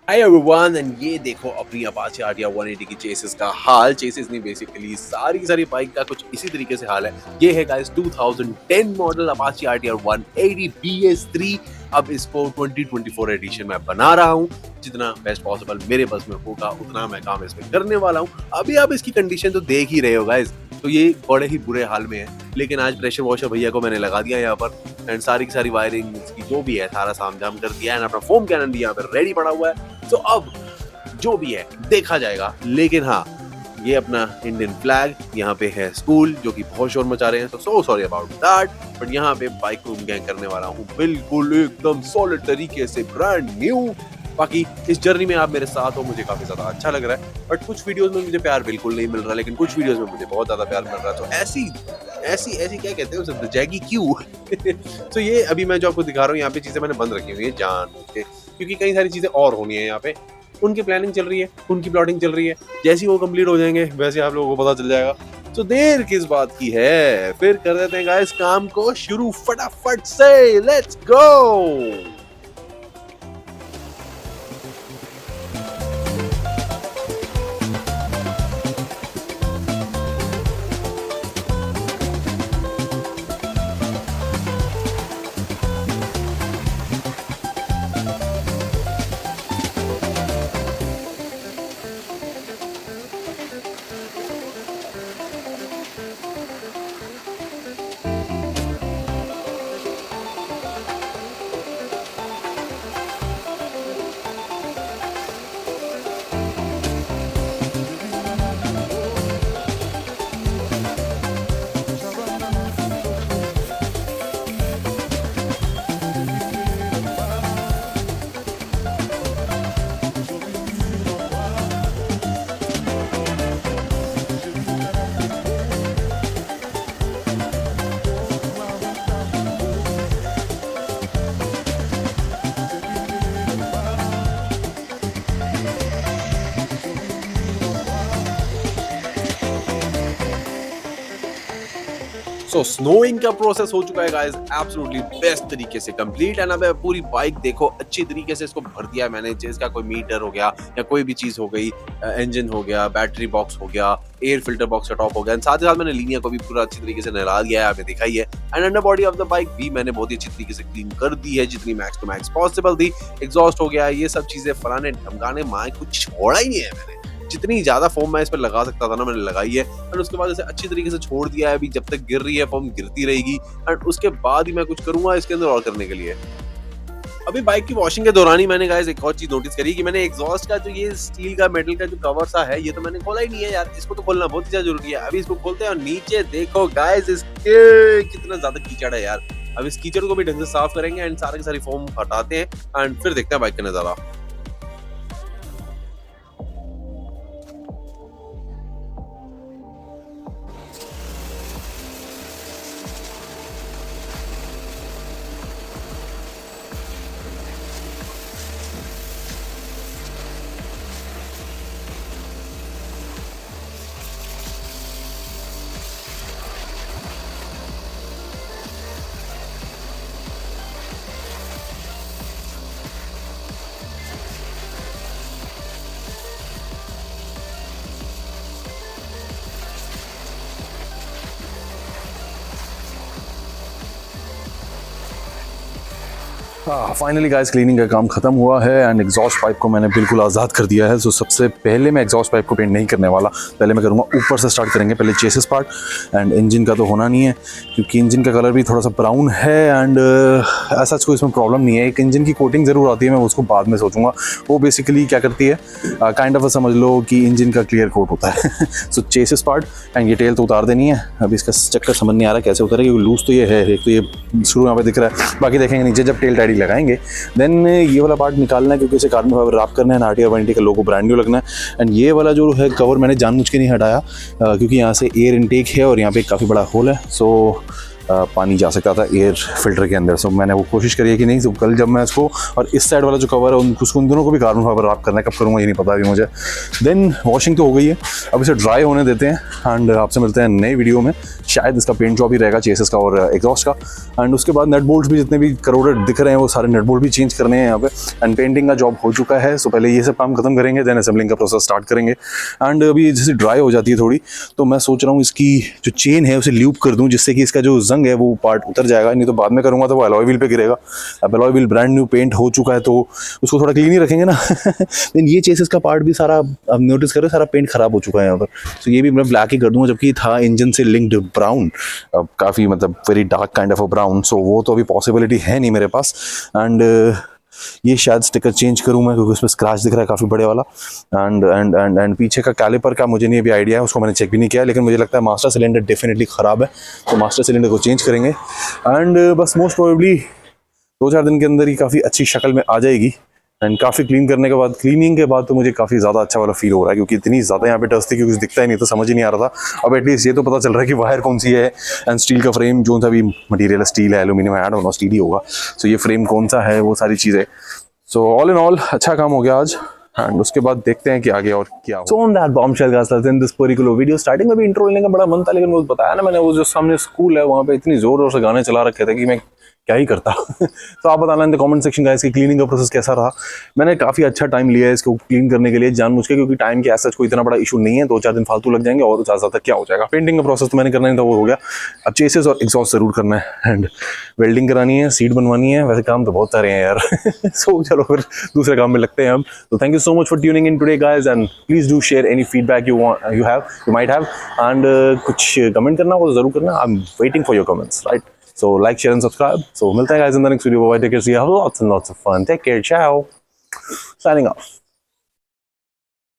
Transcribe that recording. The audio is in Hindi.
हाय एवरीवन एंड ये देखो अपनी अपाचे आरटीआर 180 की चेसिस का हाल। चेसिस नहीं, बेसिकली सारी की सारी बाइक का कुछ इसी तरीके से हाल है। ये है guys 2010 model Apache RTR 180 BS3। अब इसको 2024 एडिशन में बना रहा हूँ। जितना बेस्ट पॉसिबल मेरे बस में होगा उतना मैं काम इसमें करने वाला हूँ। अभी आप इसकी कंडीशन तो देख ही रहे हो गाइस, तो ये बड़े ही बुरे हाल में है। लेकिन आज प्रेशर वॉशर भैया को मैंने लगा दिया यहाँ पर एंड सारी की सारी वायरिंग इसकी जो भी है सारा सामझाम कर दिया है। अपना फोम कैनन भी यहाँ पर रेडी पड़ा हुआ है। तो अब जो भी है देखा जाएगा। लेकिन हाँ, ये अपना इंडियन फ्लैग यहाँ पे है स्कूल जो कि बहुत शोर मचा रहे हैं, so sorry about that. But यहाँ पे बाइक को गैंग करने वाला हूँ बिल्कुल एकदम सॉलिड तरीके से, ब्रांड न्यू। बाकी इस जर्नी में आप मेरे साथ हो, मुझे काफी ज्यादा अच्छा लग रहा है। बट कुछ वीडियोस में मुझे प्यार बिल्कुल नहीं मिल रहा, लेकिन कुछ वीडियोस में मुझे बहुत ज्यादा प्यार मिल रहा है। तो ऐसी ऐसी ऐसी क्या कहते हैं उसे, जैगी क्यों? तो ये अभी मैं जो आपको दिखा रहा हूँ यहाँ पे चीजें मैंने बंद रखी हुई है जान के, क्योंकि कई सारी चीजें और होनी है यहाँ पे। उनकी प्लानिंग चल रही है, उनकी प्लॉटिंग चल रही है। जैसे वो कंप्लीट हो जाएंगे वैसे आप लोगों को पता चल जाएगा। तो देर किस बात की है, फिर कर देते हैं गाइस काम को शुरू फटाफट से। Let's go. सो स्नोइंग का प्रोसेस हो चुका है गाइस एब्सोल्युटली बेस्ट तरीके से कंप्लीट। एंड अब पूरी बाइक देखो अच्छी तरीके से इसको भर दिया है मैंने। जिसका कोई मीटर हो गया या कोई भी चीज हो गई, इंजन हो गया, बैटरी बॉक्स हो गया, एयर फिल्टर बॉक्स का टॉप हो गया, साथ ही साथ मैंने लीनिया को भी पूरा अच्छी तरीके से नहला दिया है, आपने देखा ही है। And under body of the bike भी मैंने बहुत ही अच्छी तरीके से क्लीन कर दी है, जितनी मैक्स टू मैक्स पॉसिबल थी। एग्जॉस्ट हो गया, ये सब चीजें फलाने ढमकाने माए कुछ छोड़ा ही नहीं है मैंने। जितनी ज्यादा फोम मैं इस पर लगा सकता था ना मैंने लगाई है। और उसके बाद इसे अच्छी तरीके से छोड़ दिया है। अभी जब तक गिर रही है फोम गिरती रहेगी एंड उसके बाद ही मैं कुछ करूंगा इसके अंदर और करने के लिए। अभी बाइक की वॉशिंग के दौरान ही मैंने गाइस एक और चीज नोटिस करी कि मैंने एग्जॉस्ट का जो ये स्टील का मेटल का जो कवर सा है ये तो मैंने खोला ही नहीं है यार। इसको तो खोलना बहुत ही ज्यादा जरूरी है। अभी इसको खोलते हैं और नीचे देखो गाइस इसके कितना ज्यादा कीचड़ है यार। अब इस कीचड़ को भी ढंग से साफ करेंगे एंड सारी की सारी फोम हटाते हैं एंड फिर देखते हैं बाइक का नजारा। फाइनली गाइस क्लीनिंग का काम खत्म हुआ है एंड एग्जॉस्ट पाइप को मैंने बिल्कुल आज़ाद कर दिया है। तो सबसे पहले मैं एग्जॉस्ट पाइप को पेंट नहीं करने वाला, पहले मैं करूँगा ऊपर से स्टार्ट करेंगे। पहले चेसिस पार्ट एंड इंजन का तो होना नहीं है क्योंकि इंजन का कलर भी थोड़ा सा ब्राउन है एंड ऐसा कोई इसमें प्रॉब्लम नहीं है। एक इंजन की कोटिंग ज़रूर आती है, मैं उसको बाद में सोचूंगा। वो बेसिकली क्या करती है, काइंड ऑफ समझ लो कि इंजन का क्लियर कोट होता है। सो चेसिस पार्ट एंड ये टेल तो उतार देनी है। अभी इसका चक्कर समझ नहीं आ रहा कैसे उतारे, क्योंकि लूज तो ये है, एक तो ये शुरू यहाँ पे दिख रहा है, बाकी देखेंगे नीचे जब टेल टाइडी लगाएंगे। देन ये वाला पार्ट निकालना है क्योंकि इसे कार्बन फाइबर रैप करना है, आरटीआर 180 का लोगो ब्रांड न्यू लगना है। एंड ये वाला जो है कवर मैंने जानबूझ के नहीं हटाया क्योंकि यहाँ से एयर इनटेक है और यहाँ पे काफ़ी बड़ा होल है। सो पानी जा सकता था एयर फिल्टर के अंदर। सो मैंने वो कोशिश करी है कि नहीं, तो कल जब मैं इसको और इस साइड वाला जो कवर है उसको उन दोनों को भी कार्बन फाइबर रैप करना है, कब करूँगा ये नहीं पता अभी मुझे। देन वॉशिंग तो हो गई है, अब इसे ड्राई होने देते हैं एंड आपसे मिलते हैं नए वीडियो में। शायद इसका पेंट जॉब ही रहेगा चेसिस का और एग्जॉस्ट का, एंड उसके बाद नट बोल्ट भी जितने भी करोड़े दिख रहे हैं वो सारे नट बोल्ट भी चेंज करने हैं यहाँ पे। एंड पेंटिंग का जॉब हो चुका है, सो पहले ये सब काम खत्म करेंगे, देन असेंबलिंग का प्रोसेस स्टार्ट करेंगे। एंड अभी जैसे ड्राई हो जाती है थोड़ी, तो मैं सोच रहा हूँ इसकी जो चेन है उसे ल्यूप कर दूँ, जिससे कि इसका जो जंग है वो पार्ट उतर जाएगा। नहीं तो बाद में करूँगा तो वो अलॉय व्हील पे गिरेगा। अब alloy wheel brand new paint हो चुका है तो उसको थोड़ा क्लीन ही रखेंगे ना। देन ये चेसिस का पार्ट भी सारा, अब नोटिस करो, सारा पेंट खराब हो चुका है यहाँ पर। तो ये भी मैं ब्लैक ही कर दूँगा, जबकि था इंजन से लिंक्ड ब्राउन, काफ़ी मतलब very dark kind of a brown. So वो तो अभी पॉसिबिलिटी है नहीं मेरे पास। एंड ये शायद स्टिकर चेंज करूँ मैं, क्योंकि उसमें स्क्रैच दिख रहा है काफ़ी बड़े वाला। एंड पीछे का कैलिपर का मुझे नहीं अभी आइडिया है, उसको मैंने चेक भी नहीं किया, लेकिन मुझे लगता है मास्टर सिलेंडर डेफिनेटली ख़राब है, तो मास्टर सिलेंडर को चेंज करेंगे। एंड बस मोस्ट प्रोबेबली 2-4 दिन के अंदर ही काफ़ी अच्छी शक्ल में आ जाएगी। एंड काफ़ी क्लीनिंग के बाद तो मुझे काफ़ी ज़्यादा अच्छा वाला फील हो रहा है, क्योंकि इतनी ज़्यादा यहाँ पे डस्ट थी कि कुछ दिखता ही नहीं था, समझ ही नहीं आ रहा था। अब एटलीस्ट ये तो पता चल रहा है कि वायर कौन सी है, एंड स्टील का फ्रेम जो सा भी मटीरियल स्टील है, एल्यूमिनियम ऐड होना स्टील ही होगा। सो ये फ्रेम कौन सा है, वो सारी चीज़ें। सो ऑल इन ऑल अच्छा काम हो गया आज, एंड उसके बाद देखते हैं कि आगे और क्या हो। So on that bombshell guys, let's end this particular video. Starting में भी इंट्रो लेने का बड़ा मन था, लेकिन वो बताया ना मैंने, वो जो सामने स्कूल है वहाँ पे इतनी जोर से गाने चला रखे थे कि मैं क्या ही करता। तो आप बताना in the comment section guys कि क्लीनिंग का प्रोसेस कैसा रहा। मैंने काफ़ी अच्छा टाइम लिया है इसको क्लीन करने के लिए जानबूझ के, क्योंकि टाइम के ऐसा कोई इतना बड़ा इशू नहीं है, 2-4 दिन फालतू लग जाएंगे और ज़्यादा क्या हो जाएगा। पेंटिंग का प्रोसेस तो मैंने करना नहीं था, वो हो गया। अब चेसेस और एग्जॉस्ट जरूर करना है, एंड वेल्डिंग करानी है, सीट बनवानी है, वैसे काम तो बहुत सारे हैं यार। सो चलो फिर दूसरे काम में लगते हैं हम। तो thank you so much for tuning in today guys, and please do share any feedback you might have, and कुछ कमेंट करना हो तो जरूर करना। I am waiting for your comments, right? So like, share and subscribe. So मिलते हैं guys in the next video. Bye bye. Take care. See you. Have lots and lots of fun. Take care. Ciao. Signing off.